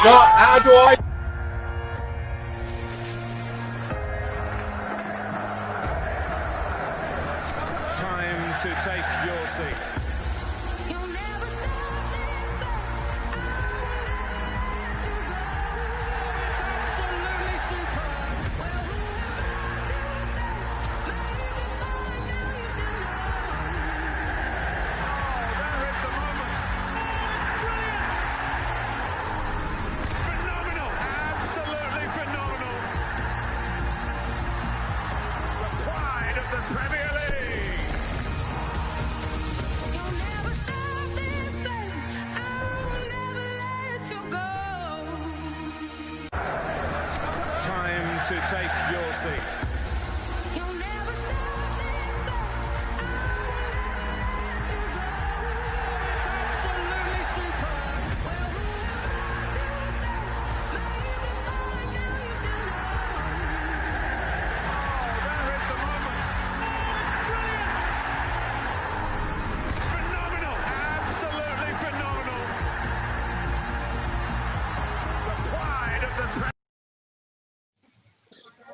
Not how do I? Time to take your seat. Time to take your seat.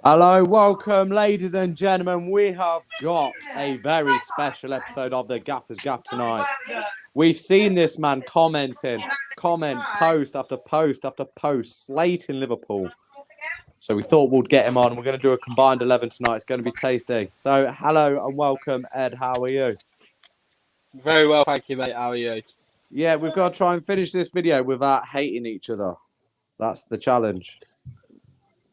Hello, welcome, ladies and gentlemen. We have got a very special episode of the Gaffas Gaff tonight. We've seen this man comment, post after post after post, slating Liverpool. So we thought we'd get him on. We're going to do a combined 11 tonight. It's going to be tasty. So hello and welcome, Ed. How are you? Very well, thank you, mate. How are you? Yeah, we've got to try and finish this video without hating each other. That's the challenge.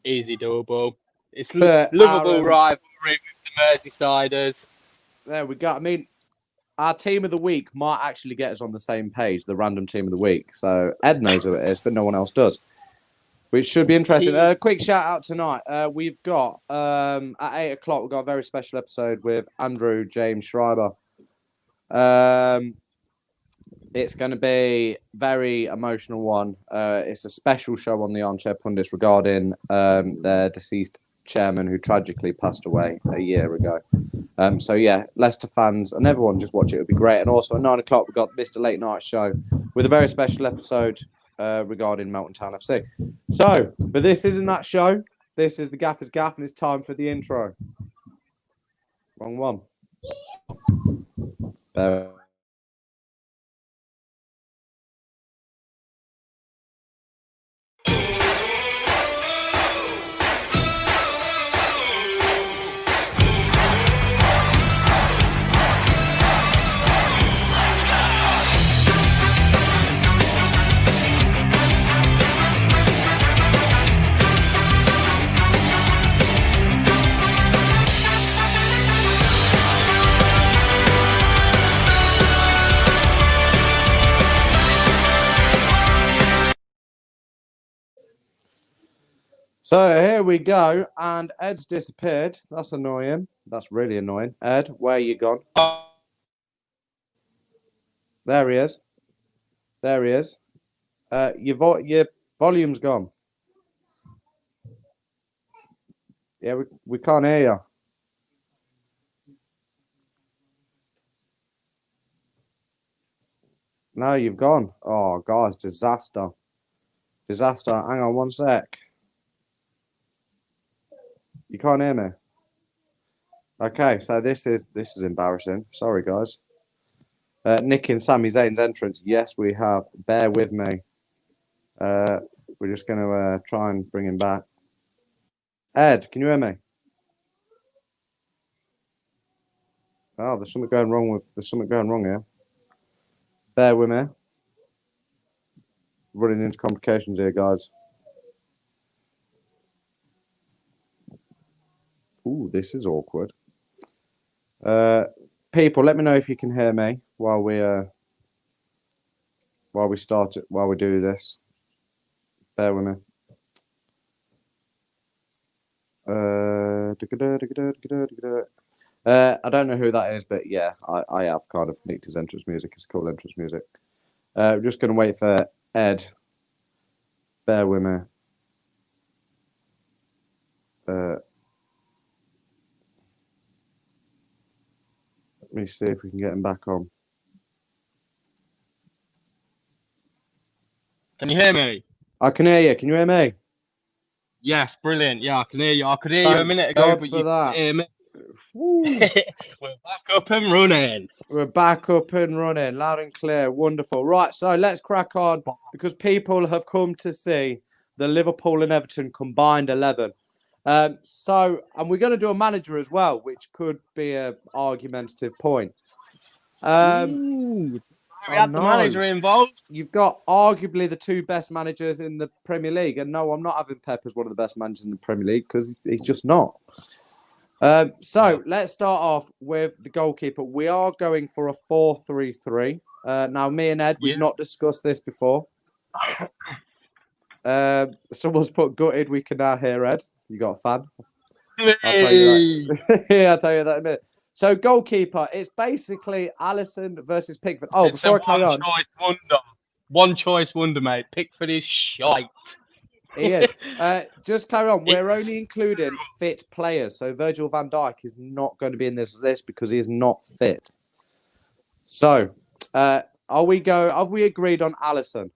Easy doable. It's But Liverpool rivalry with the Merseysiders. There we go. I mean, our team of the week might actually get us on the same page, the random team of the week. So Ed knows who it is, but no one else does, which should be interesting. Quick shout out tonight. We've got, at 8 o'clock, we've got a very special episode with Andrew James Schreiber. It's going to be a very emotional one. It's a special show on the Armchair Pundits regarding their deceased chairman who tragically passed away a year ago. So yeah, Leicester fans and everyone just watch it. It would be great. And also at 9 o'clock, we've got Mr. Late Night Show with a very special episode regarding Melton Town FC. So, but this isn't that show. This is the Gaffas Gaff, and it's time for the intro. Wrong one. So here we go, and Ed's disappeared. That's annoying. That's really annoying. Ed, where you gone? There he is. There he is. Your volume's gone. Yeah, we can't hear you. No, you've gone. Oh, guys, disaster. Disaster. Hang on one sec. You can't hear me. Okay, so this is embarrassing. Sorry, guys. Nick and Sami Zayn's entrance. Yes, we have. Bear with me. We're just going to try and bring him back. Ed, can you hear me? Oh, there's something going wrong here. Bear with me. Running into complications here, guys. Ooh, this is awkward. People, let me know if you can hear me while we do this. Bear with me. I don't know who that is, but yeah, I have kind of nicked his entrance music. It's cool entrance music. We're just going to wait for Ed. Bear with me. Let me see if we can get him back on. Can you hear me? I can hear you. Can you hear me? Yes, brilliant. Yeah, I can hear you. I could hear you a Thank minute ago, God but for you that. couldn't hear me. Woo. We're back up and running. We're back up and running, loud and clear. Wonderful. Right, so let's crack on because people have come to see the Liverpool and Everton combined 11. And we're going to do a manager as well, which could be a argumentative point. Ooh, we I had the know. manager involved. You've got arguably the two best managers in the Premier League. And no, I'm not having Pep as one of the best managers in the Premier League because he's just not. Let's start off with the goalkeeper. We are going for a 4-3-3. Now, me and Ed, we've not discussed this before. Someone's put gutted. We can now hear Ed. You got a fan? I'll tell you that. Yeah, I'll tell you that in a minute. So, goalkeeper, it's basically Alisson versus Pickford. Oh, It's before I carry on, choice wonder. One choice wonder, mate. Pickford is shite. he is. Just carry on. We're It's- only including fit players. So, Virgil van Dijk is not going to be in this list because he is not fit. So, have we agreed on Alisson?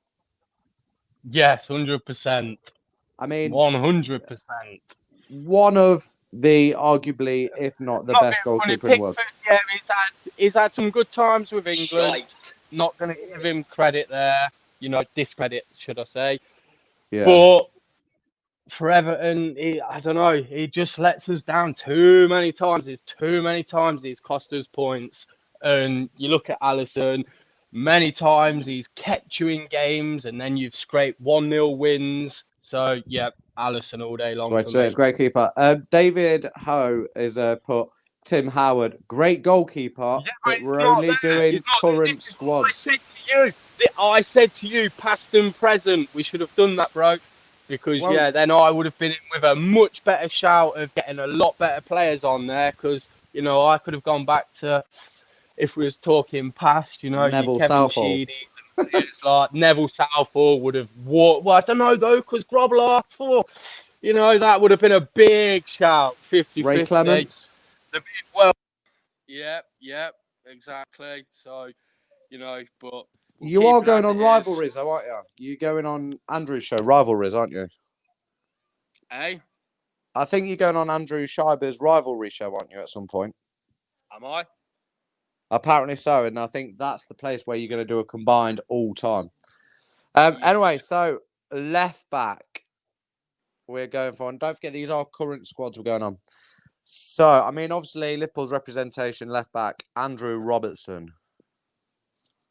Yes, 100%. I mean, 100%. one of the arguably, if not the best goalkeeper in the world. Yeah, he's had some good times with England. Shite. Not going to give him credit there. Discredit, should I say. Yeah. But for Everton, I don't know. He just lets us down too many times. There's too many times he's cost us points. And you look at Alisson, many times he's kept you in games, and then you've scraped 1-0 wins. So, yeah, Alisson all day long. It's a great keeper. David Ho is put Tim Howard, great goalkeeper, but we're only doing current squads. I said to you, past and present, we should have done that, bro. Because, then I would have been in with a much better shout of getting a lot better players on there. Because, I could have gone back to, if we was talking past, your Neville Kevin Southall. Sheedy, players like Neville Southall would have walked. Well, I don't know, though, because Grobbler, that would have been a big shout, 50-50. Ray Clements. Well, yep, exactly. So, but... You are going on rivalries, though, aren't you? You're going on Andrew's show, rivalries, aren't you? Hey? I think you're going on Andrew Scheiber's rivalry show, aren't you, at some point? Am I? Apparently so, and I think that's the place where you're going to do a combined all-time. Anyway, so left back we're going for, and don't forget these are current squads we're going on. So, I mean, obviously, Liverpool's representation left back, Andrew Robertson.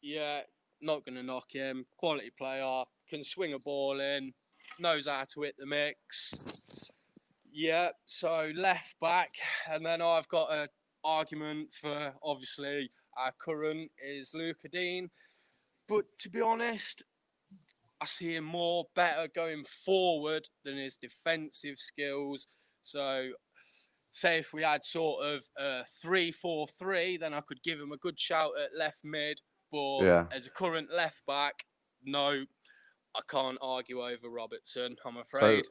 Yeah, not going to knock him. Quality player, can swing a ball in, knows how to hit the mix. Yeah, so left back, and then I've got an argument for, obviously, our current is Luca Dean. But to be honest, I see him more better going forward than his defensive skills. So, say if we had sort of a 3-4-3, then I could give him a good shout at left mid. But as a current left back, no, I can't argue over Robertson, I'm afraid.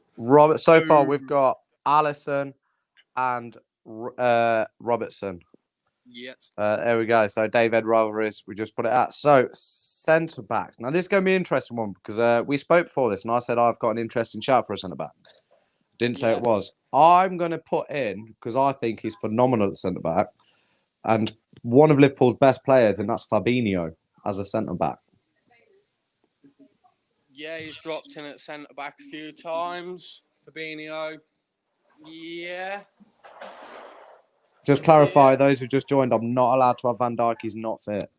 So far we've got Alisson and Robertson. Yes. There we go. So David rivalries, we just put it at. So centre backs. Now this is going to be an interesting one because we spoke before this, and I said I've got an interesting shout for a centre back. Didn't say it was. I'm going to put in because I think he's phenomenal at centre back, and one of Liverpool's best players, and that's Fabinho as a centre back. Yeah, he's dropped in at centre back a few times. Fabinho. Yeah. Just clarify, those who just joined, I'm not allowed to have Van Dijk. He's not fit.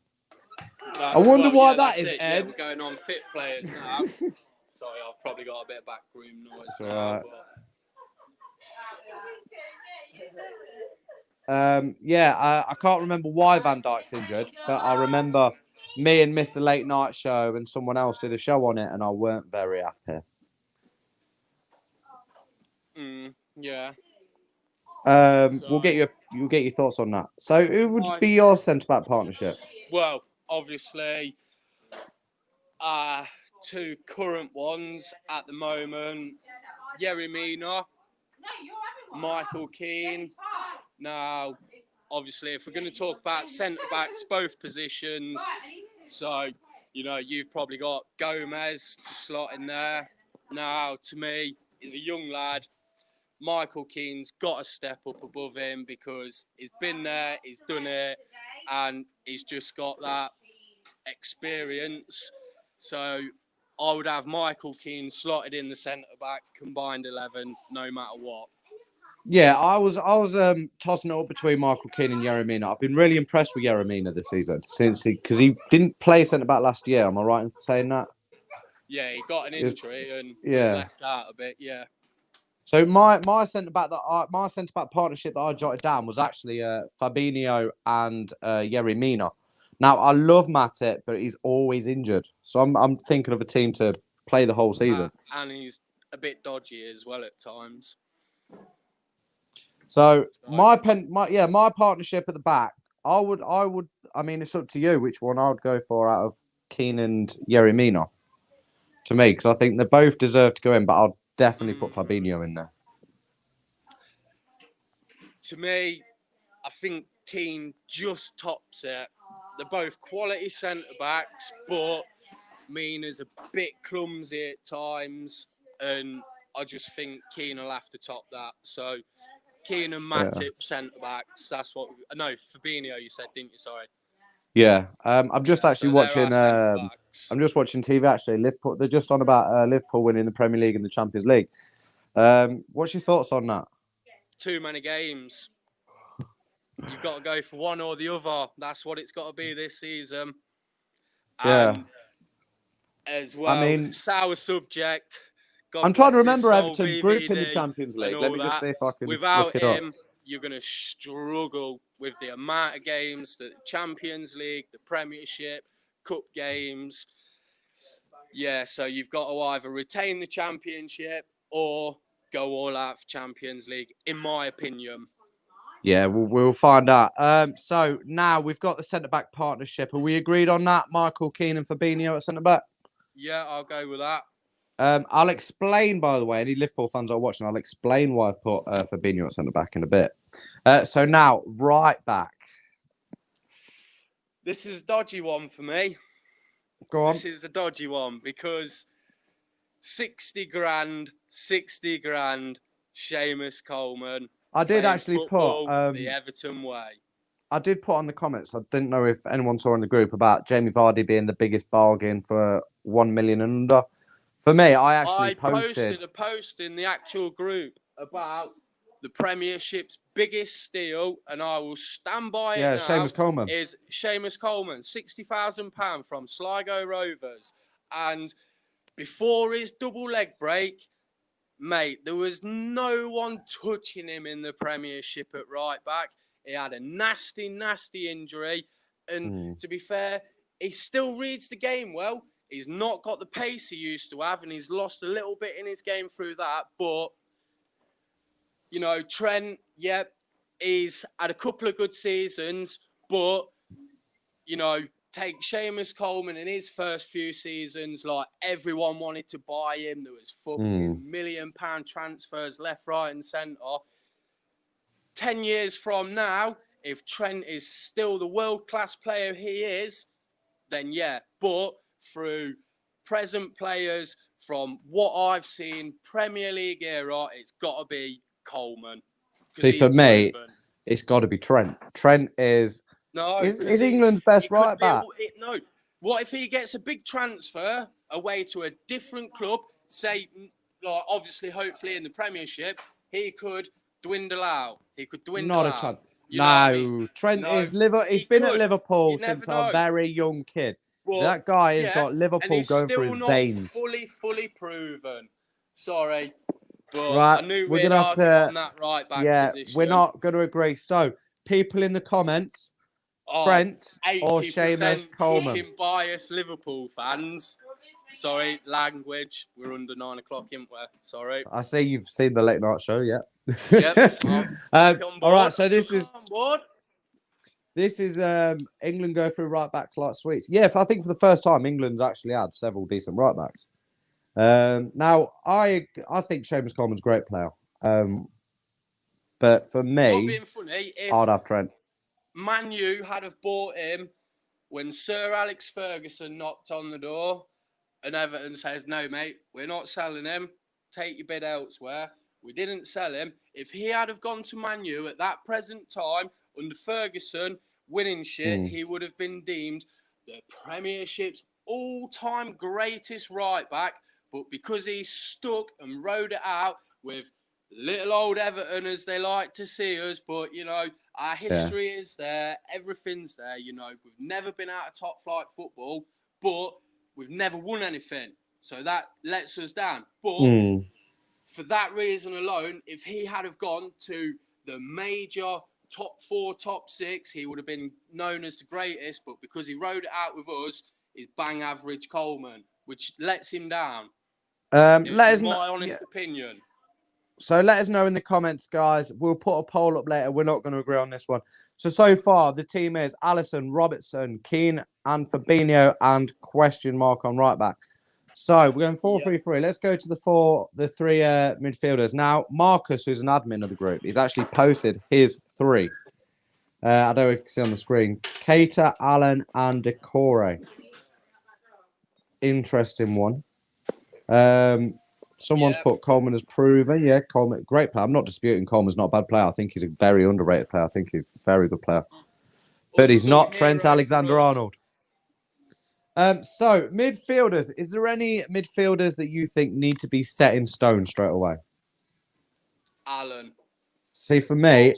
I wonder why that is, Ed. Yeah, we're going on fit players now. Sorry, I've probably got a bit of backroom noise now. Right. But... I can't remember why Van Dijk's injured, but I remember me and Mr. Late Night Show and someone else did a show on it, and I weren't very happy. Yeah. We'll get your thoughts on that. So, who would be your centre back partnership? Well, obviously, two current ones at the moment: Yerry Mina, Michael Keane. Now, obviously, if we're going to talk about centre backs, both positions, so you've probably got Gomez to slot in there. Now, to me, he's a young lad. Michael Keane's got to step up above him because he's been there, he's done it, and he's just got that experience. So I would have Michael Keane slotted in the centre-back, combined 11, no matter what. Yeah, I was tossing it up between Michael Keane and Yerry Mina. I've been really impressed with Yerry Mina this season because he didn't play centre back last year. Am I right in saying that? Yeah, he got an injury and was Yeah. left out a bit. Yeah. So my centre back partnership that I jotted down was actually Fabinho and Yerry Mina. Now I love Matip, but he's always injured, so I'm thinking of a team to play the whole season. And he's a bit dodgy as well at times. So my partnership at the back, I mean, it's up to you which one I would go for out of Keane and Yerry Mina. To me, because I think they both deserve to go in, but I'll definitely put Fabinho in there. To me, I think Keane just tops it. They're both quality centre-backs, but Mina's a bit clumsy at times, and I just think Keane will have to top that. So Keane and Matip centre-backs, that's what... No, Fabinho you said, didn't you? Sorry. Yeah, I'm just actually watching. I'm just watching TV. Actually, Liverpool. They're just on about Liverpool winning the Premier League and the Champions League. What's your thoughts on that? Too many games. You've got to go for one or the other. That's what it's got to be this season. And as well, I mean, sour subject. God I'm trying to bless remember his soul, Everton's group in the VVD Champions League. and Let all me just that. see if I can Without look it him, up. you're going to struggle with the amount of games, the Champions League, the Premiership, Cup games. Yeah, so you've got to either retain the Championship or go all out for Champions League, in my opinion. Yeah, we'll find out. So now we've got the centre-back partnership. Are we agreed on that? Michael Keane and Fabinho at centre-back? Yeah, I'll go with that. I'll explain, by the way, any Liverpool fans are watching, I'll explain why I've put Fabinho at centre-back in a bit. So now, right back. This is a dodgy one for me. Go on. This is a dodgy one because 60 grand, Seamus Coleman. I did actually football put the Everton way. I did put on the comments. I didn't know if anyone saw in the group about Jamie Vardy being the biggest bargain for 1 million and under. For me, I posted a post in the actual group about the Premiership's biggest steal, and I will stand by it now. Seamus Coleman. Is Seamus Coleman, £60,000 from Sligo Rovers. And before his double leg break, mate, there was no one touching him in the Premiership at right back. He had a nasty injury. And to be fair, he still reads the game well. He's not got the pace he used to have, and he's lost a little bit in his game through that. But, you know, Trent, he's had a couple of good seasons. But, you know, take Seamus Coleman in his first few seasons, like everyone wanted to buy him. There was fucking £1 million transfers left, right and centre. 10 years from now, if Trent is still the world-class player he is, then yeah. But through present players, from what I've seen, Premier League era, it's got to be Coleman. See, for me, it's got to be Trent. Trent is England's best right back. No. What if he gets a big transfer away to a different club, say, like obviously, hopefully in the Premiership, he could dwindle out. Not a chance. No, Trent is He's been at Liverpool since a very young kid. Well, that guy has got Liverpool going through his veins. Fully proven. Sorry, but right, I knew we're gonna have to. On that right back position. We're not going to agree. So, people in the comments, Trent or Seamus Coleman. Fucking biased Liverpool fans. Sorry, language. We're under 9 o'clock, ain't we? Sorry. I see you've seen the late night show, yeah. Yep. All right, so this is England go through right backs like sweets. Yeah, I think for the first time, England's actually had several decent right backs. Now, I think Seamus Coleman's a great player. But for me, I'd have Trent. Man U had have bought him when Sir Alex Ferguson knocked on the door. and Everton says, no, mate, we're not selling him. Take your bid elsewhere. We didn't sell him. If he had have gone to Man U at that present time, under Ferguson, winning shit, he would have been deemed the Premiership's all-time greatest right-back. But because he stuck and rode it out with little old Everton, as they like to see us, but, you know, our history is there. Everything's there, you know. We've never been out of top-flight football, but we've never won anything. So that lets us down. But for that reason alone, if he had have gone to the major top 4, top 6, he would have been known as the greatest. But because he rode it out with us, he's bang average Coleman, which lets him down. Let us my know. honest opinion. So let us know in the comments, guys. We'll put a poll up later. We're not going to agree on this one. So far, the team is Alisson, Robertson, Keane, and Fabinho, and question mark on right back. So we're going 4-3-3. Let's go to the three midfielders. Now, Marcus, who's an admin of the group, he's actually posted his 3. I don't know if you can see on the screen. Keita, Allen, and Decore. Interesting one. Someone's put Coleman as proven. Yeah, Coleman, great player. I'm not disputing Coleman's not a bad player. I think he's a very underrated player. I think he's a very good player. But he's not Trent Alexander-Arnold. So, midfielders. Is there any midfielders that you think need to be set in stone straight away? Allen. See, for me,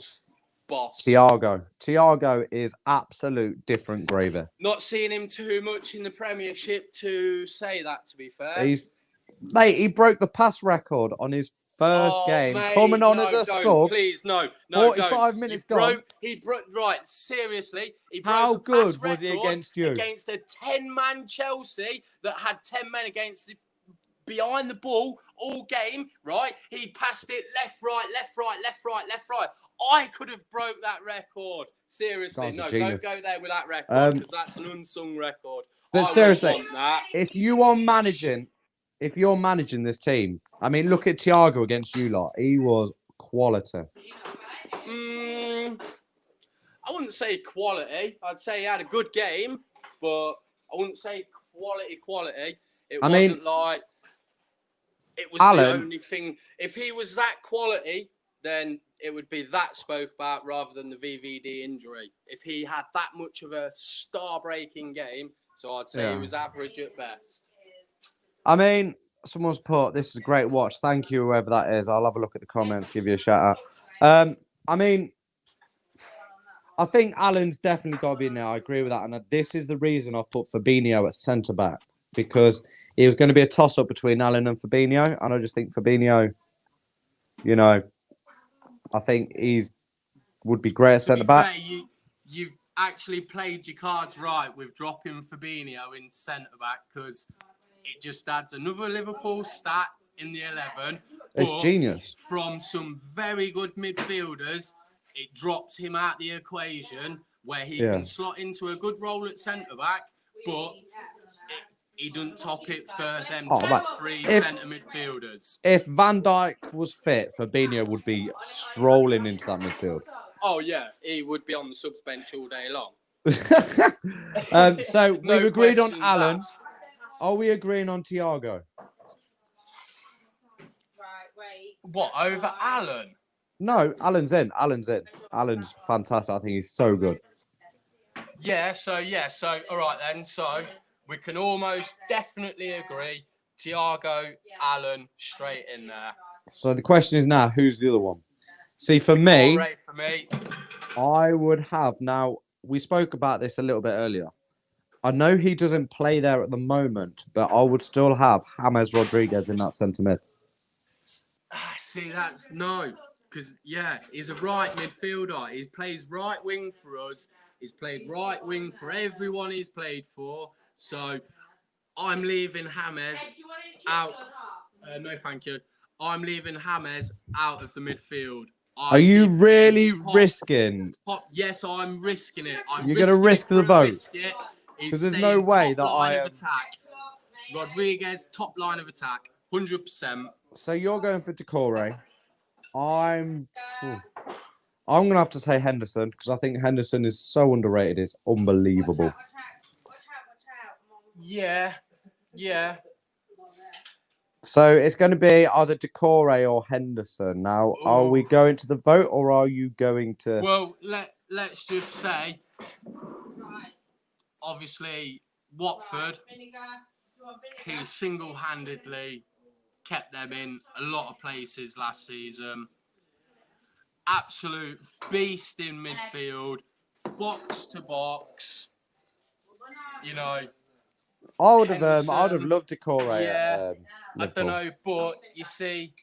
Boss. Thiago is absolute different gravy. Not seeing him too much in the Premiership to say that, to be fair. Mate, he broke the pass record on his first game, coming on as a sub. Please, no, 45 minutes gone. He broke, right, seriously. He broke How the good pass was he record against you? Against a 10-man Chelsea that had 10 men behind the ball all game, right? He passed it left, right, left, right, left, right, left, right. I could have broke that record. Seriously, no, don't go there with that record because that's an unsung record. But seriously, if you're managing this team, I mean, look at Thiago against you lot. He was quality. I wouldn't say quality. I'd say he had a good game, but I wouldn't say quality. It wasn't like it was the only thing. If he was that quality, then it would be that spoke about rather than the VVD injury. If he had that much of a star-breaking game, so I'd say he was average at best. I mean, someone's put, this is a great watch. Thank you, whoever that is. I'll have a look at the comments, give you a shout out. I mean, I think Allen's definitely got to be in there. I agree with that. And this is the reason I've put Fabinho at centre-back, because it was going to be a toss-up between Allen and Fabinho. And I just think Fabinho, you know, I think he would be great at centre-back. You've actually played your cards right with dropping Fabinho in centre-back because it just adds another Liverpool stat in the 11. It's genius. From some very good midfielders, it drops him out the equation where he can slot into a good role at centre-back, but he doesn't top it for them top 3 centre midfielders. If Van Dijk was fit, Fabinho would be strolling into that midfield. Oh, yeah. He would be on the subs bench all day long. So we've agreed on Allen. Are we agreeing on Thiago? What, over Allen? No, Allen's in. Allen's fantastic. I think he's so good. So, all right then. So, we can almost definitely agree. Thiago, Allen, straight in there. So, the question is now, who's the other one? See, for me, I would have... Now, we spoke about this a little bit earlier. I know he doesn't play there at the moment, but I would still have James Rodriguez in that centre mid. See, that's no. Because, he's a right midfielder. He plays right wing for us. He's played right wing for everyone he's played for. So, I'm leaving James out. No, thank you. I'm leaving James out of the midfield. Are you really risking? Yes, I'm risking it. You're going to risk the vote? Because there's no way that I am... Rodriguez, top line of attack, 100%. So you're going for Decore. I'm going to have to say Henderson, because I think Henderson is so underrated. It's unbelievable. Yeah. So it's going to be either Decore or Henderson. Now, are we going to the vote or are you going to? Well, let's just say, obviously, Watford, he single-handedly kept them in a lot of places last season. Absolute beast in midfield, box to box. You know, I would have Henderson, loved Decore yeah, at I don't Liverpool. know, but you see,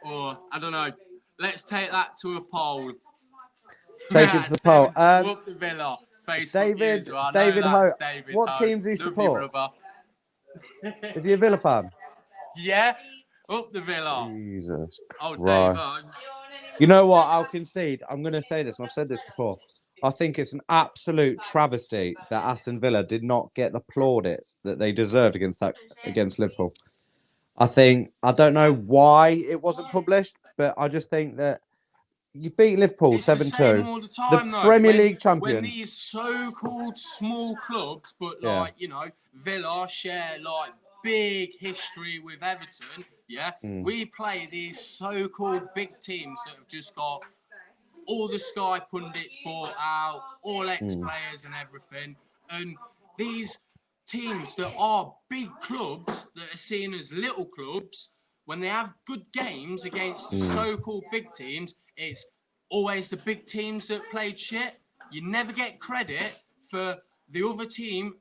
or I don't know. Let's take that to a poll. Take it to the poll. 7-2 up the Villa. Facebook user. I know David that's Ho. David What Ho. team does he Love you, support? brother. Is he a Villa fan? Yeah, up the Villa. Jesus Oh, Christ. David. You know what? I'll concede. I'm going to say this, and I've said this before. I think it's an absolute travesty that Aston Villa did not get the plaudits that they deserved against Liverpool. I don't know why it wasn't published, but I just think that you beat Liverpool 7-2. It's the same all the time, though. Premier League When champions. these so-called small clubs, but Yeah. like, you know, Villa share like big history with Everton, yeah? We play these so-called big teams that have just got all the Sky pundits bought out, all ex-players and everything. And these teams that are big clubs, that are seen as little clubs, when they have good games against the so-called big teams, it's always the big teams that played shit. You never get credit for the other team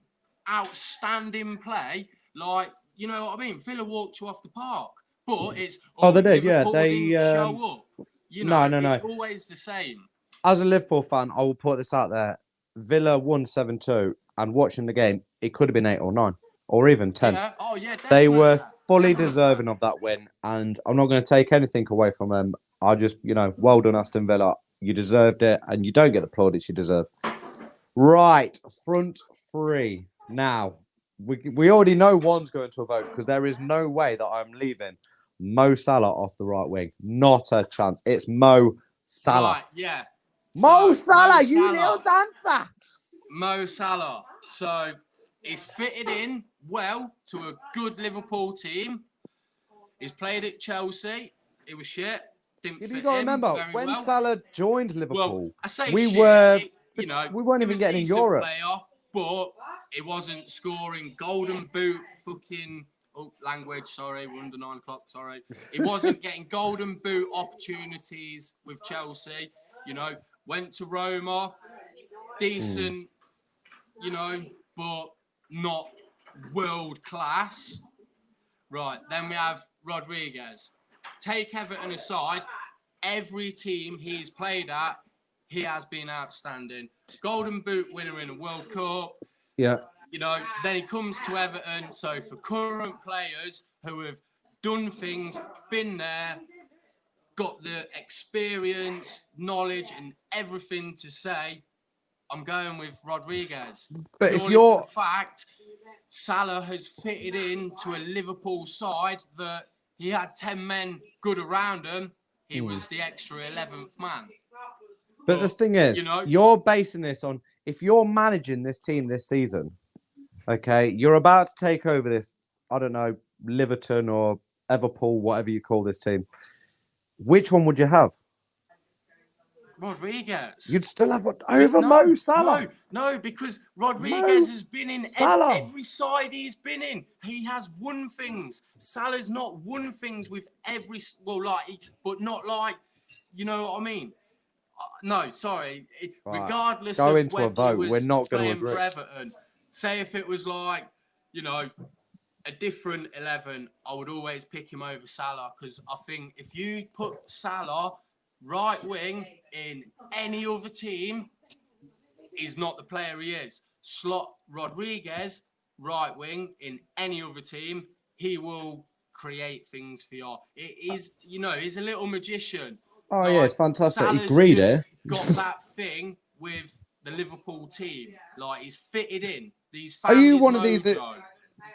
outstanding play. Like, you know what I mean? Villa walked you off the park. But it's They did, yeah. Liverpool didn't show up. You know, No. it's always the same. As a Liverpool fan, I will put this out there. Villa won 7-2, and watching the game, it could have been 8 or 9, or even 10. Yeah. Oh, yeah, definitely. They were fully deserving of that win, and I'm not going to take anything away from them. I just, well done, Aston Villa. You deserved it, and you don't get the plaudits you deserve. Right, front three. Now, we already know one's going to a vote because there is no way that I'm leaving Mo Salah off the right wing. Not a chance. It's Mo Salah. Right, yeah. Mo Salah, you little dancer. Mo Salah. So he's fitted in well to a good Liverpool team. He's played at Chelsea. It was shit. Didn't fit You got to remember when well. Salah joined Liverpool. Well, I say we weren't even getting in Europe. Player, but it wasn't scoring golden boot fucking. Oh, language, sorry, we're under 9 o'clock, sorry. It wasn't getting golden boot opportunities with Chelsea, went to Roma, decent, but not world class. Right, then we have Rodriguez. Take Everton aside, every team he's played at, he has been outstanding. Golden boot winner in a World Cup. Yeah. Then he comes to Everton. So for current players who have done things, been there, got the experience, knowledge, and everything to say, I'm going with Rodriguez. But if you're... the fact Salah has fitted into a Liverpool side that he had 10 men good around him, he was the extra 11th man. But the thing is, you're basing this on, if you're managing this team this season, okay, you're about to take over this, I don't know, Liverpool or Everpool, whatever you call this team. Which one would you have? Rodriguez. You'd still have over Mo Salah. No, because Rodriguez has been in every side he's been in. He has won things. Salah's not won things with but not like, you know what I mean? No, sorry. Right. Regardless Go of into a vote. We're not going to agree. agree. For Everton, say if it was like, a different 11, I would always pick him over Salah because I think if you put Salah right wing in any other team, he's not the player he is. Slot Rodriguez right wing in any other team, he will create things for you. It is, he's a little magician. Oh, yeah, it's fantastic. Salah's he agreed it. Got that thing with the Liverpool team. Like, he's fitted in. Are you one of these that...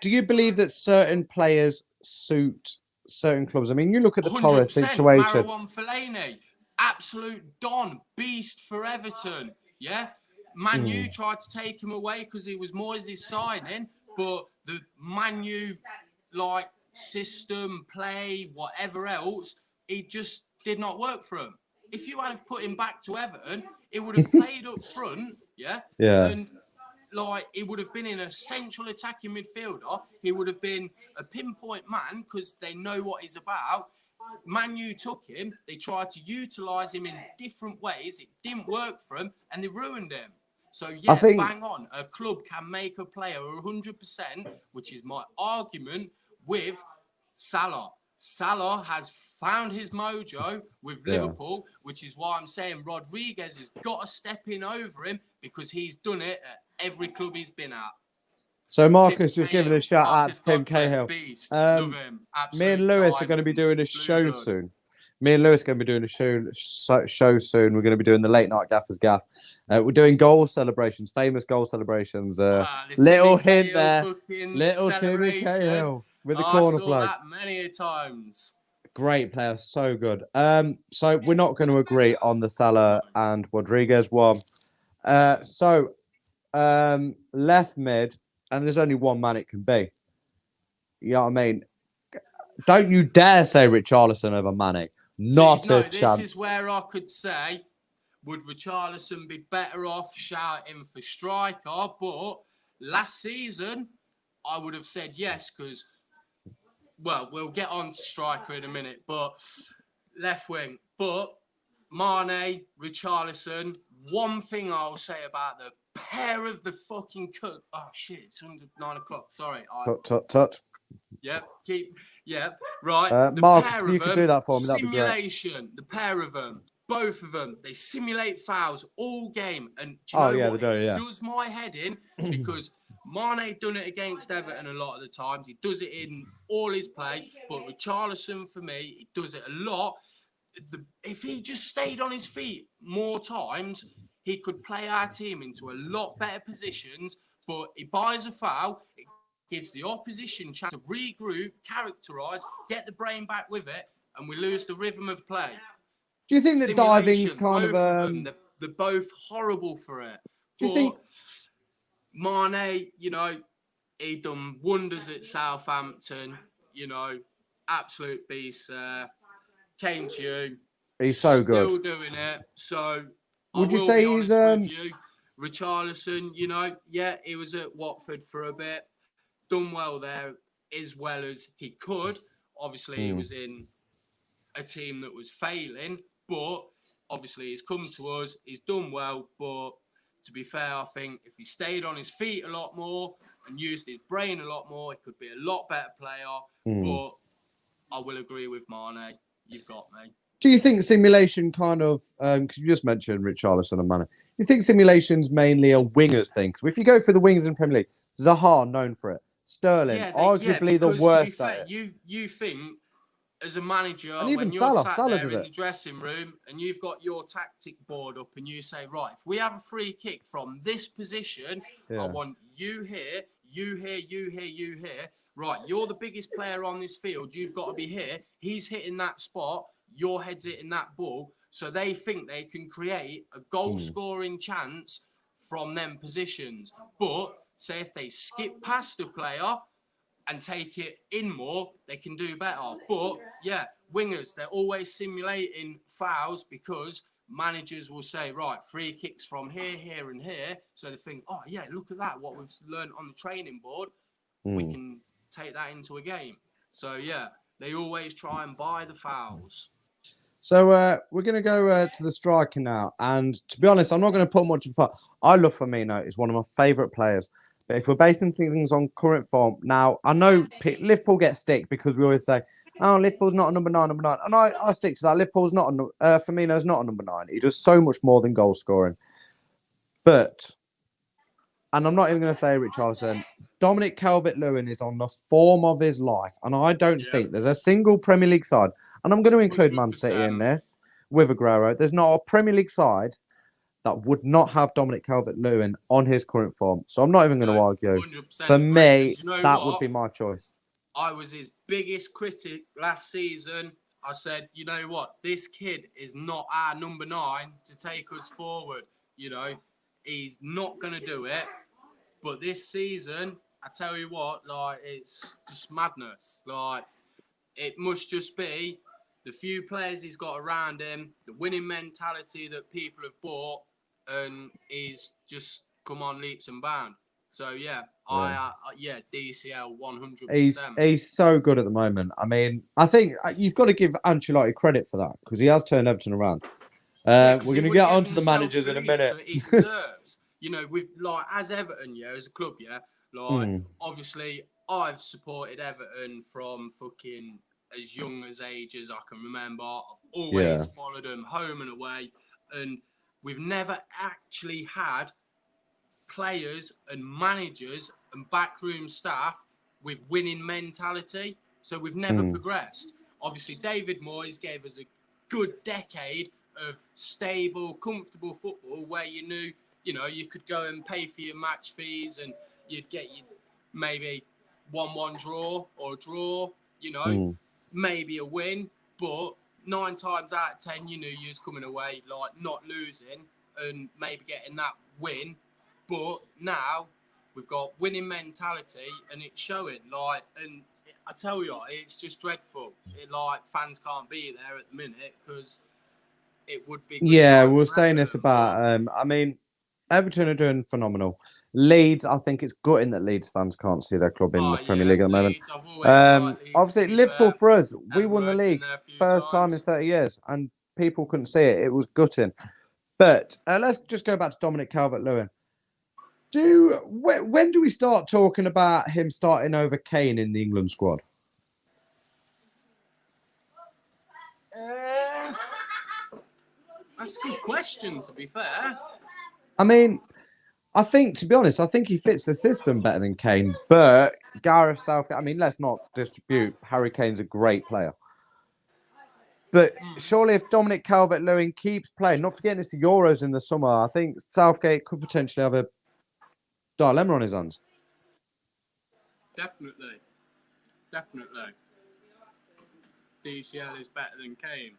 Do you believe that certain players suit certain clubs? I mean, you look at the Torres situation. Marwan Fellaini, absolute Don, beast for Everton. Yeah? Man U tried to take him away because he was Moyes' signing, but the Man U, system, play, whatever else, it just did not work for him. If you had have put him back to Everton, it would have played up front, yeah? Yeah. And like, he would have been in a central attacking midfielder. He would have been a pinpoint man because they know what he's about. Man U took him. They tried to utilise him in different ways. It didn't work for him, and they ruined him. So, yeah, bang on. A club can make a player 100%, which is my argument with Salah. Salah has found his mojo with Liverpool, which is why I'm saying Rodriguez has got to step in over him because he's done it at every club he's been at. So Marcus just giving a shout out to Tim Cahill. Beast. Love him. Me and Lewis are going to be doing a show soon. Me and Lewis are going to be doing a show soon. We're going to be doing the late night Gaffas Gaff. We're doing goal celebrations, famous goal celebrations. Little hint there. Little Timmy Cahill with the corner flag. I saw that many a times. Great player, so good. So we're not going to agree on the Salah and Rodriguez one. Left mid, and there's only one man it can be. You know what I mean? Don't you dare say Richarlison over Mane. Not a chance. This is where I could say, would Richarlison be better off shouting for striker? But last season, I would have said yes because, well, we'll get on to striker in a minute, but left wing. But Mane, Richarlison, one thing I'll say about the pair of the fucking cook. Oh, shit, it's under 9 o'clock. Sorry. Tut. Yep, right. Marcus, you could do that for me. That'd be great. Simulation, the pair of them, both of them, they simulate fouls all game. And they do, yeah. It does my head in because Mane done it against Everton a lot of the times. He does it in all his play. But Richarlison, for me, he does it a lot. If he just stayed on his feet more times, he could play our team into a lot better positions. But he buys a foul. It gives the opposition chance to regroup, characterise, get the brain back with it, and we lose the rhythm of play. Do you think that diving's kind of they're both horrible for it. Do you think Mane, he done wonders at Southampton, absolute beast. Came to you. He's so good. Still doing it. So would you say he's Richarlison, he was at Watford for a bit. Done well there as well as he could. Obviously, he was in a team that was failing, but obviously he's come to us. He's done well, but to be fair, I think if he stayed on his feet a lot more and used his brain a lot more, he could be a lot better player. But I will agree with Mane. You've got me. Do you think simulation kind of, because you just mentioned Richarlison and Mane, you think simulation's mainly a wingers thing? So if you go for the wings in Premier League, Zaha known for it. Sterling, arguably the worst at it. You think, as a manager, and even when you're Salah there does in it. the dressing room and you've got your tactic board up and you say, right, if we have a free kick from this position, I want you here, you here, you here, you here. Right, you're the biggest player on this field. You've got to be here. He's hitting that spot. Your head's hitting that ball. So they think they can create a goal-scoring chance from them positions. But say if they skip past the player and take it in more, they can do better. But, wingers, they're always simulating fouls because managers will say, right, free kicks from here, here, and here. So they think, oh, yeah, look at that, what we've learned on the training board. We can take that into a game. So, they always try and buy the fouls. So we're going to go to the striker now. And to be honest, I'm not going to put much of a part. I love Firmino. He's one of my favourite players. But if we're basing things on current form, now, I know Liverpool get stick because we always say, oh, Liverpool's not a number 9. And I stick to that. Liverpool's not Firmino's not a number 9. He does so much more than goal scoring. But, and I'm not even going to say Richarlison, Dominic Calvert-Lewin is on the form of his life. And I don't think there's a single Premier League side, and I'm going to include 100%. Man City in this, with Aguero. There's not a Premier League side that would not have Dominic Calvert-Lewin on his current form. So I'm not even going to argue. For me, that would be my choice. I was his biggest critic last season. I said, you know what? This kid is not our number 9 to take us forward. He's not going to do it. But this season, I tell you what, like, it's just madness. Like, it must just be the few players he's got around him, the winning mentality that people have bought, and he's just come on leaps and bounds. So yeah, DCL 100%. He's so good at the moment. I mean, I think you've got to give Ancelotti credit for that because he has turned Everton around. Yeah, We're going to get onto the managers in a minute. That he deserves. You know, with like as Everton, yeah, as a club, yeah, like obviously I've supported Everton from fucking as young as age as I can remember. I've always followed them home and away, and we've never actually had players and managers and backroom staff with winning mentality. So we've never progressed. Obviously, David Moyes gave us a good decade of stable, comfortable football where you knew, you know, you could go and pay for your match fees and you'd get your maybe 1-1 draw or a draw, you know, maybe a win. But 9 times out of 10, you knew you was coming away like not losing and maybe getting that win. But now we've got winning mentality and it's showing. Like, and I tell you, it's just dreadful. Like fans can't be there at the minute because it would be. Yeah, we were saying this about. I mean, Everton are doing phenomenal. Leeds, I think it's gutting that Leeds fans can't see their club in the Premier League at the moment. Obviously, Liverpool for us, we won the league first time in 30 years, and people couldn't see it. It was gutting. But let's just go back to Dominic Calvert-Lewin. When do we start talking about him starting over Kane in the England squad? That's a good question, to be fair. I mean, I think, to be honest, I think he fits the system better than Kane. But Gareth Southgate, I mean, let's not dispute Harry Kane's a great player. But surely if Dominic Calvert-Lewin keeps playing, not forgetting it's the Euros in the summer, I think Southgate could potentially have a dilemma on his hands. Definitely. DCL is better than Kane.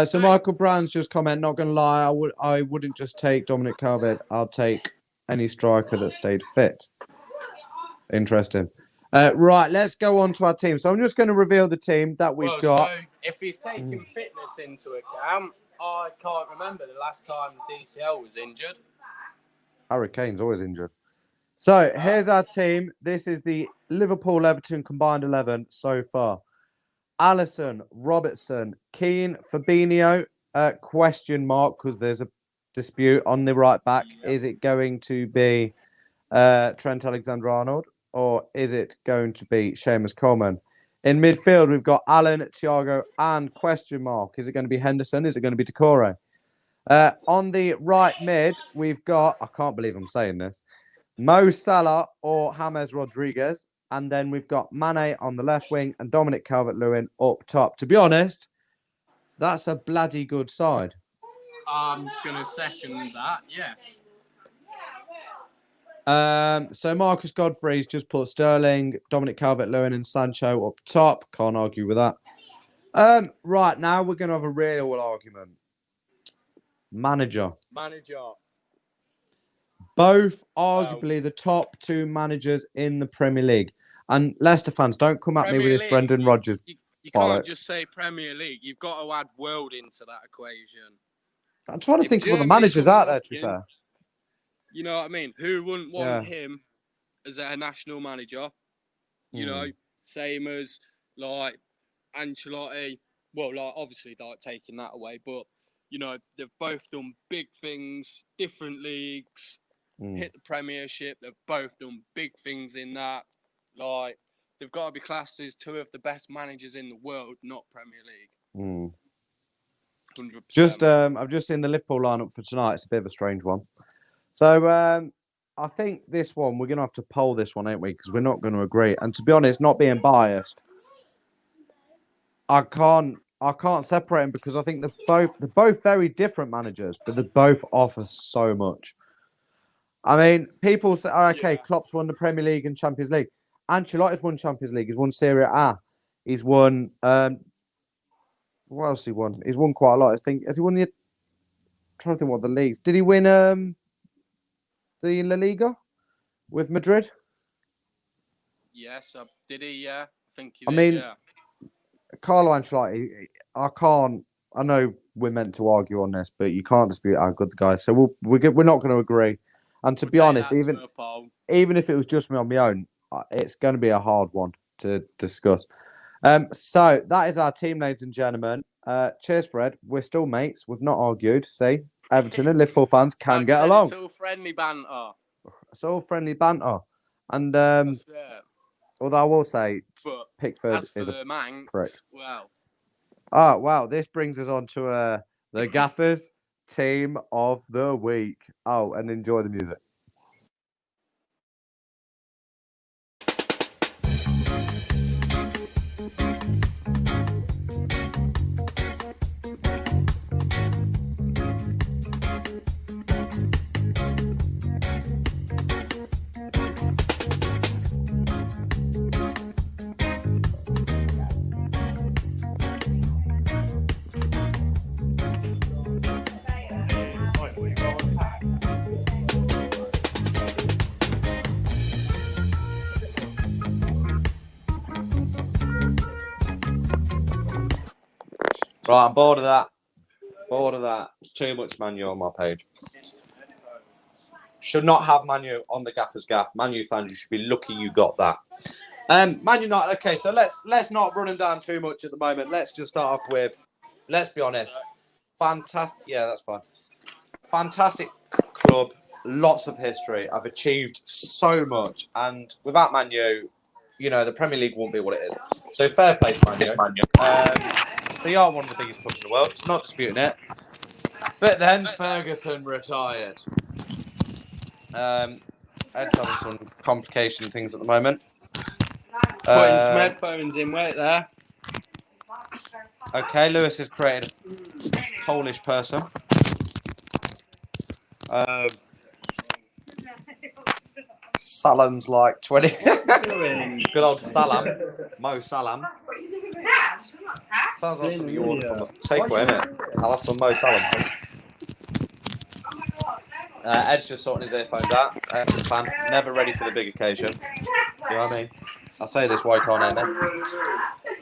So Michael Brown's just comment, not going to lie, I wouldn't just take Dominic Calvert. I'll take any striker that stayed fit. Interesting. Right, let's go on to our team. So I'm just going to reveal the team that we've got. So if he's taking fitness into account, I can't remember the last time DCL was injured. Harry Kane's always injured. So here's our team. This is the Liverpool-Everton combined 11 so far. Alisson, Robertson, Keane, Fabinho, question mark, because there's a dispute on the right back. Yep. Is it going to be Trent Alexander-Arnold or is it going to be Seamus Coleman? In midfield, we've got Allen, Thiago, and question mark. Is it going to be Henderson? Is it going to be Decore? On the right mid, we've got, I can't believe I'm saying this, Mo Salah or James Rodriguez. And then we've got Mane on the left wing and Dominic Calvert-Lewin up top. To be honest, that's a bloody good side. I'm going to second that, yes. So Marcus Godfrey's just put Sterling, Dominic Calvert-Lewin and Sancho up top. Can't argue with that. Right, now we're going to have a real argument. Manager. Both arguably the top 2 managers in the Premier League. And Leicester fans, don't come at me with this Brendan Rodgers. You can't just say Premier League. You've got to add world into that equation. I'm trying to think of all the managers out there, to be fair. You know what I mean? Who wouldn't want him as a national manager? You know, same as like Ancelotti. Well, like obviously like taking that away, but you know, they've both done big things, different leagues, hit the Premiership. They've both done big things in that. Like, they've got to be classed as 2 of the best managers in the world, not Premier League. 100%. I've just seen the Liverpool lineup for tonight. It's a bit of a strange one. So, I think this one, we're going to have to poll this one, ain't we? Because we're not going to agree. And to be honest, not being biased, I can't separate them because I think they're both very different managers, but they both offer so much. I mean, people say, oh, okay, Klopp's won the Premier League and Champions League. Ancelotti's won Champions League. He's won Serie A. He's won. What else he won? He's won quite a lot. I think. Has he won the? I'm trying to think what the leagues. Did he win the La Liga? with Madrid? Yes, did he? Yeah, I think he I did. mean, Yeah. Carlo Ancelotti, I know we're meant to argue on this, but you can't dispute how good the guy is. So we're not going to agree. And to We'll be take honest, that to a poll. even if it was just me on my own, it's going to be a hard one to discuss. So that is our team, ladies and gentlemen. Cheers, Fred. We're still mates. We've not argued. See, Everton and Liverpool fans can Like get I said, along. It's all friendly banter. It's all friendly banter. And That's it. although I will say, But Pickford as for is a the Manx, prick. well, Oh, wow. This brings us on to the Gaffas Team of the Week. Oh, and enjoy the music. Right, I'm bored of that. It's too much Manu on my page. Should not have Manu on the Gaffas Gaff. Manu fans, you should be lucky you got that. Man United. Okay, so let's not run them down too much at the moment. Let's just start off with, let's be honest, fantastic. Yeah, that's fine. Fantastic club, lots of history. I've achieved so much, and without Manu, the Premier League won't be what it is. So fair play to Manu. They are one of the biggest clubs in the world. It's not disputing it. But then Ferguson retired. Ed's having some complication things at the moment. putting some headphones in. Wait there. Okay, Lewis has created a Polish person. Salam's like 20. Good old Salam. Mo Salam. Sounds like something you order from a takeaway, innit? I'll have some Mo Salam. Ed's just sorting his earphones out. Ed's a fan. Never ready for the big occasion. You know what I mean? I'll say this, why can't I, man?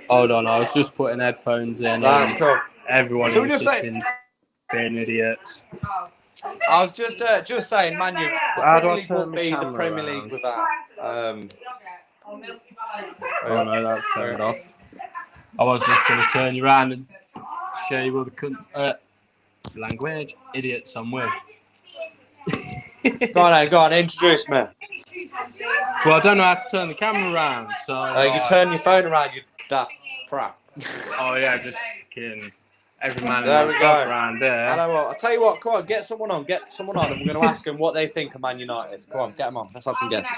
Hold on, I was just putting headphones in. That's cool. Everyone So is being idiots. I was just saying, Manu, the Premier League won't be the Premier League without. Oh no, that's turned off. I was just going to turn you around and show you all the language idiots I'm with. Go on, introduce me. Well, I don't know how to turn the camera around, so. You turn your phone around, you daft crap. Oh yeah, just fucking every man There in we his go. dog around there. I know what. I'll tell you what. Come on, get someone on, and we're going to ask them what they think of Man United. Come on, get them on. Let's have some guesses.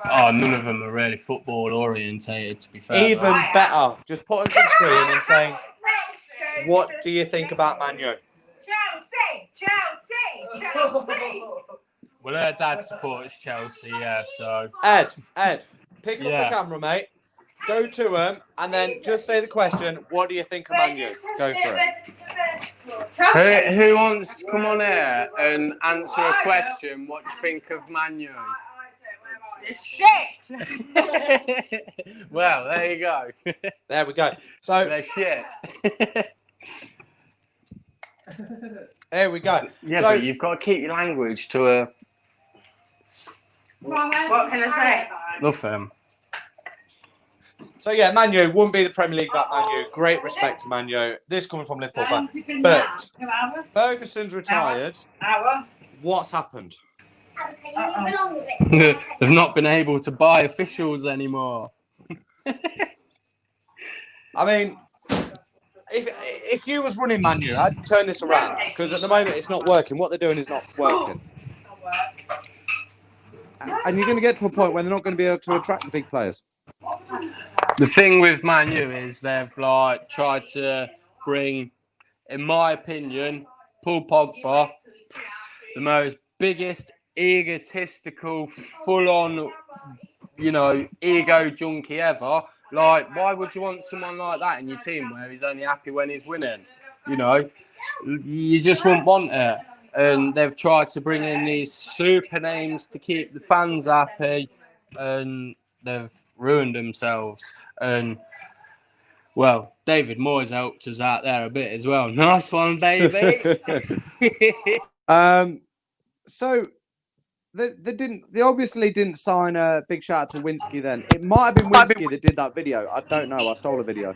Oh, none of them are really football orientated, to be fair. Even better, just put them to the screen and saying, what do you think about Man U? Chelsea. Well, her dad supports Chelsea, yeah, so. Ed, pick up the camera, mate. Go to him and then just say the question, what do you think of Man U? Go for it. Who wants to come on here and answer a question? What do you think of Man U? It's shit. Well, there you go. There we go. So they're shit. There we go. Yeah, so, but you've got to keep your language to a. What can I say? Nothing. So yeah, Man U wouldn't be the Premier League without Man U. Great respect to Man U. This coming from Liverpool fan. But Ferguson's retired. What's happened? They've not been able to buy officials anymore. I mean, if you was running Man U, I'd turn this around because at the moment it's not working. What they're doing is not working. And you're going to get to a point where they're not going to be able to attract the big players. The thing with Man U is they've tried to bring, in my opinion, Paul Pogba, the most biggest egotistical, full-on, ego junkie ever. Like, why would you want someone like that in your team where he's only happy when he's winning? You just wouldn't want it. and they've tried to bring in these super names to keep the fans happy, and they've ruined themselves. And well, David Moyes helped us out there a bit as well. Nice one, baby. So they obviously didn't sign a big shout out to Winsky then. It might have been Winsky that did that video. I don't know. I stole a video.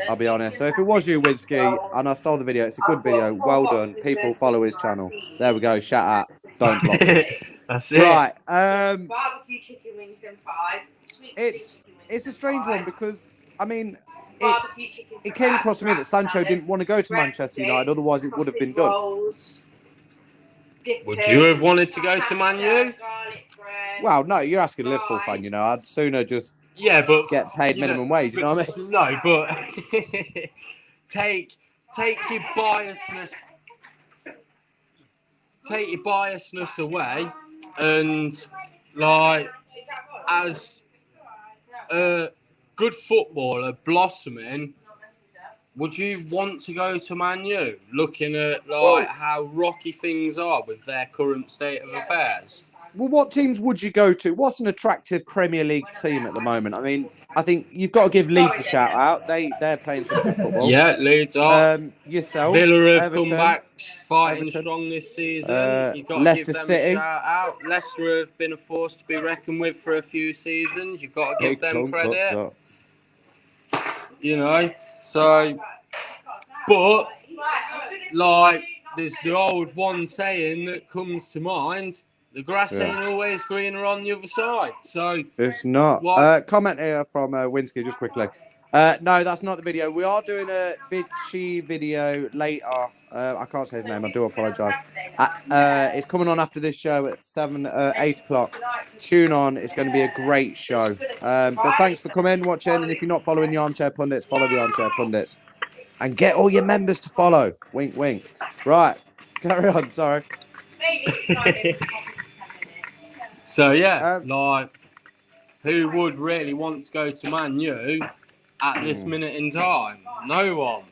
I'll be honest. So if it was you, Winsky, and I stole the video, it's a good video. Well done. People follow his channel. There we go. Shout out. Don't block him. That's it. Right. Barbecue chicken wings and fries. It's a strange one because I mean it came across to me that Sancho didn't want to go to Manchester United, otherwise it would have been done. Would you have wanted to go to Man U? Well, no, you're asking a Liverpool fan, you know. I'd sooner just but get paid minimum wage, you know what I mean? No, but take your biasness. Take your biasness away, and like as a good footballer blossoming, would you want to go to Man U? Looking at like how rocky things are with their current state of affairs. Well, what teams would you go to? What's an attractive Premier League team at the moment? I mean, I think you've got to give Leeds a shout out. They're playing some good football. Yeah, Leeds are. Yourself, Villa have Everton, come back fighting Everton. strong this season. You've got to Leicester give them City. a shout out. Leicester have been a force to be reckoned with for a few seasons. You've got to give them credit. You know, so, but like there's the old one saying that comes to mind: the grass ain't always greener on the other side. So it's not. Comment here from Winsky just quickly. No, that's not the video. We are doing a Vichy video later. I can't say his name. I do apologise. It's coming on after this show at 8 o'clock. Tune on. It's going to be a great show. But thanks for coming, watching. And if you're not following the Armchair Pundits, follow the Armchair Pundits. And get all your members to follow. Wink, wink. Right. Carry on. Sorry. So, yeah, like, who would really want to go to Man U at this minute in time? No one.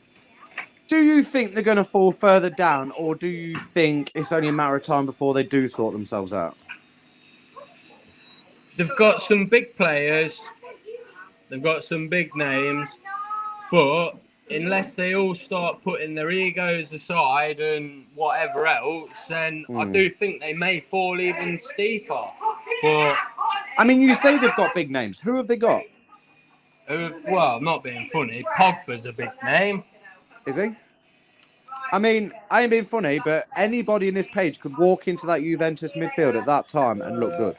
Do you think they're going to fall further down, or do you think it's only a matter of time before they do sort themselves out? They've got some big players. They've got some big names. But unless they all start putting their egos aside and whatever else, then I do think they may fall even steeper. But I mean, you say they've got big names. Who have they got? Well, not being funny, Pogba's a big name. Is he? I mean, I ain't being funny, but anybody in this page could walk into that Juventus midfield at that time and look good.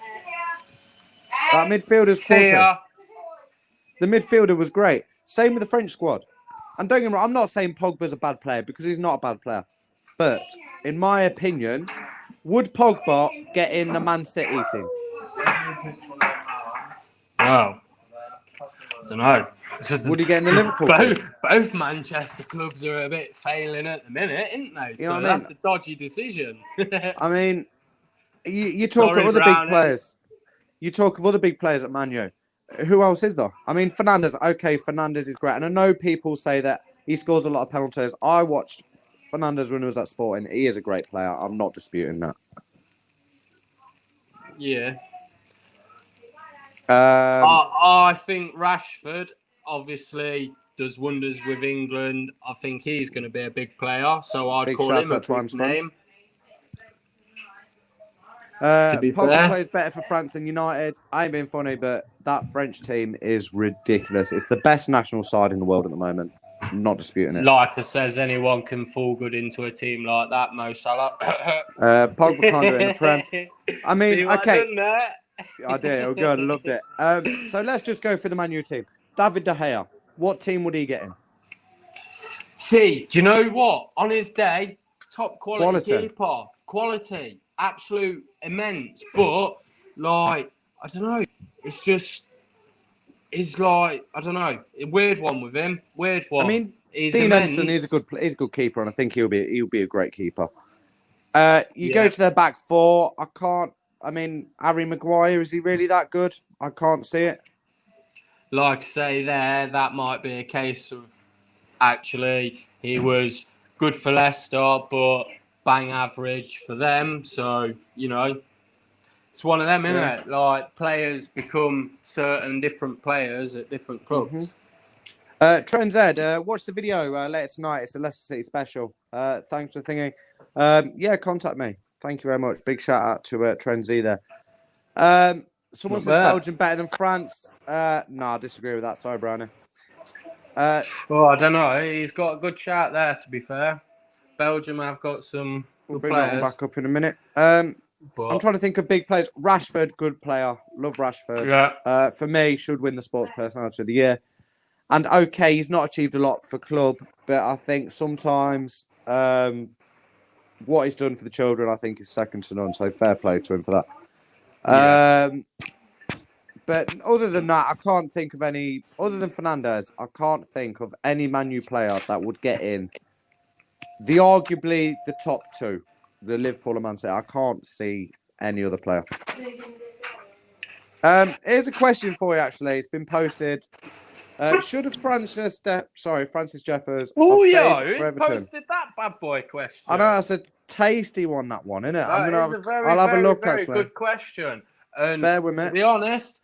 That midfielder's quality. The midfielder was great. Same with the French squad. And don't get me wrong, I'm not saying Pogba's a bad player because he's not a bad player. But in my opinion, would Pogba get in the Man City team? Wow. I don't know. Would he get in the Liverpool team? Both Manchester clubs are a bit failing at the minute, aren't they? You know so what I mean? that's a dodgy decision. I mean, you talk of other big players. You talk of other big players at Man U. Who else is there? I mean, Fernandes. Okay, Fernandes is great. And I know people say that he scores a lot of penalties. I watched Fernandes when he was at Sporting. He is a great player. I'm not disputing that. Yeah. I think Rashford obviously does wonders with England. I think he's going to be a big player, so I'd call him a big name. Pogba plays better for France than United. I ain't being funny, but that French team is ridiculous. It's the best national side in the world at the moment. I'm not disputing it. Like I says, anyone can fall good into a team like that, Mo Salah. Pogba can't do it in the Prem. I mean, okay. I did. Oh, good. I loved it. So let's just go for the Man U team. David De Gea. What team would he get in? See, do you know what? On his day, top quality keeper. Quality. Absolute immense. But, like, I don't know. It's like, I don't know. A weird one with him. Weird one. I mean, he's Dean immense. Henderson he's a good keeper, and I think he'll be a great keeper. You go to their back four. I mean, Harry Maguire, is he really that good? I can't see it. Like I say there, that might be a case of actually he was good for Leicester, but bang average for them. So, you know, it's one of them, isn't it? Like, players become certain different players at different clubs. Trent Z, watch the video later tonight. It's a Leicester City special. Thanks for thinking. Yeah, contact me. Thank you very much. Big shout out to Trent Z there. Someone says Belgium better than France. No, I disagree with that. Sorry, Brownie. Well, I don't know. He's got a good shout there, to be fair. Belgium have got some good bring players. that one back up in a minute. But I'm trying to think of big players. Rashford, good player. Love Rashford. yeah. For me, should win the Sports Personality of the Year. And okay, he's not achieved a lot for club, but I think sometimes what he's done for the children, I think, is second to none. So fair play to him for that. But other than that, I can't think of any. Other than Fernandes, I can't think of any Man U player that would get in. Arguably the top two, the Liverpool and Man City. I can't see any other player. Here's a question for you. Actually, it's been posted. Should have Francis Jeffers Oh, stayed yeah, for who Everton? posted that bad boy question? I know that's a tasty one, that one, isn't it? That is a very, I'll have a look, very actually. good question. And bear with me. to be honest,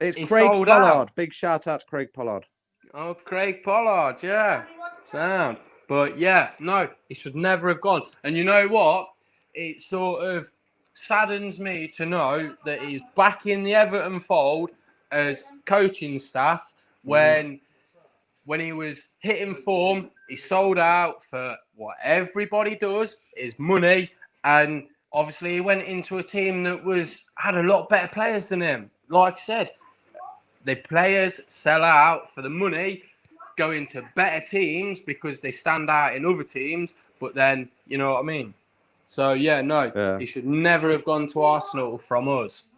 it's he Craig sold Pollard. out. Big shout out to Craig Pollard. Oh, Craig Pollard, yeah. Sound. But yeah, no, he should never have gone. And you know what? It sort of saddens me to know that he's back in the Everton fold as coaching staff when he was hitting form. He sold out for what everybody does is money, and obviously he went into a team that had a lot better players than him. Like I said, the players sell out for the money, go into better teams because they stand out in other teams, but then, you know what I mean? So, yeah, he should never have gone to Arsenal from us.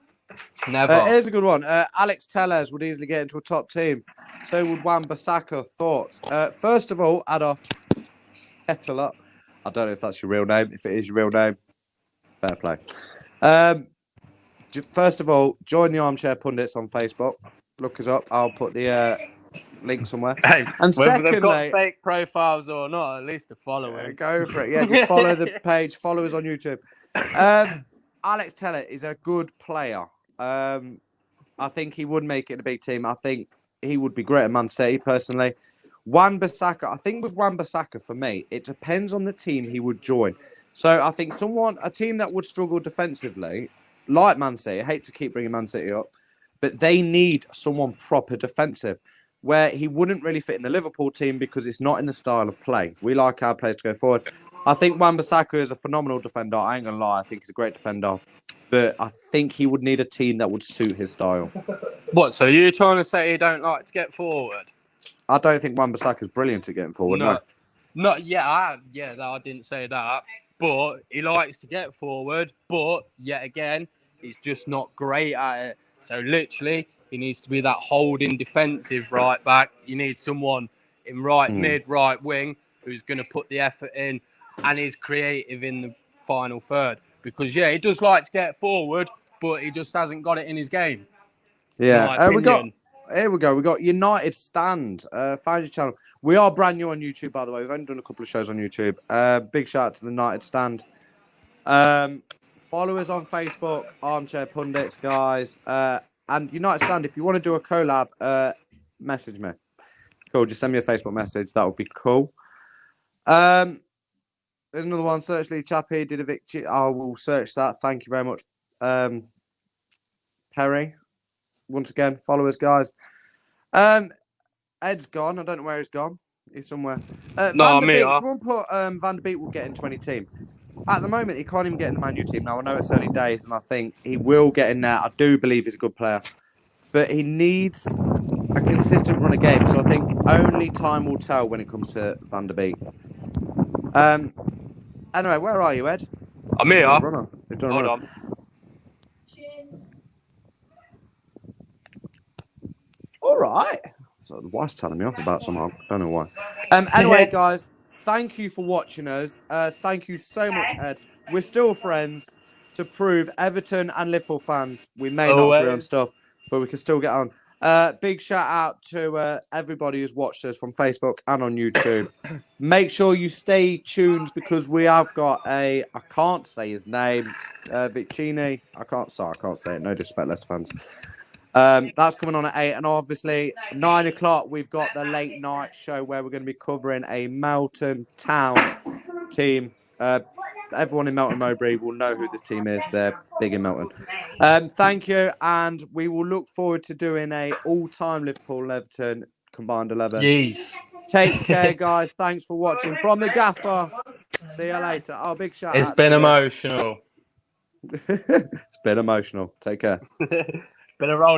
Never. Here's a good one. Alex Tellez would easily get into a top team. So would Wan-Bissaka. Thoughts? First of all, Adolf Hetala. I don't know if that's your real name. If it is your real name, fair play. First of all, join the Armchair Pundits on Facebook. Look us up. I'll put the link somewhere. Hey, and whether secondly, they've got fake profiles or not, at least they're following. Go for it. Yeah, just follow the page. Follow us on YouTube. Alex Tellez is a good player. I think he would make it in a big team. I think he would be great at Man City, personally. Wan-Bissaka, I think with Wan-Bissaka, for me, it depends on the team he would join. So I think a team that would struggle defensively, like Man City, I hate to keep bringing Man City up, but they need someone proper defensive, where he wouldn't really fit in the Liverpool team because it's not in the style of play. We like our players to go forward. I think Wan-Bissaka is a phenomenal defender. I ain't going to lie. I think he's a great defender. But I think he would need a team that would suit his style. What, so you're trying to say he don't like to get forward? I don't think Wan-Bissaka is brilliant at getting forward, no. I didn't say that. But he likes to get forward. But, yet again, he's just not great at it. So, literally, he needs to be that holding defensive right back. You need someone in mid, right wing who's going to put the effort in and is creative in the final third. Because, he does like to get forward, but he just hasn't got it in his game. Yeah. Here we go. We got United Stand. Find your channel. We are brand new on YouTube, by the way. We've only done a couple of shows on YouTube. Big shout out to the United Stand. Follow us on Facebook, Armchair Pundits, guys. And United Stand, if you want to do a collab, message me. Cool. Just send me a Facebook message. That would be cool. There's another one. Search Lee Chappie did a victory. I will search that. Thank you very much, Perry. Once again, follow us, guys. Ed's gone. I don't know where he's gone. He's somewhere. Someone put Van der Beek will get into any team. At the moment, he can't even get in the Man U team. Now, I know it's early days, and I think he will get in there. I do believe he's a good player. But he needs a consistent run of games. So I think only time will tell when it comes to Van der Beek. Anyway, where are you, Ed? I'm here. Hold on. All right. So the wife's telling me off about somehow. Don't know why. Anyway, guys, thank you for watching us. Thank you so much, Ed. We're still friends to prove Everton and Liverpool fans. We may not agree on stuff, but we can still get on. Big shout out to everybody who's watched us from Facebook and on YouTube. Make sure you stay tuned because we have got I can't say his name, Vicini. I can't say it. No disrespect, Leicester fans. That's coming on at 8, and obviously 9 o'clock we've got the late night show where we're going to be covering a Melton Town team. Everyone in Melton Mowbray will know who this team is. They're big in Melton. Thank you, and we will look forward to doing a all-time Liverpool Everton combined 11. Yes. Take care, guys. Thanks for watching from the Gaffer. See you later. Oh, big shout It's out. been to emotional. It's been emotional. Take care. Been a roller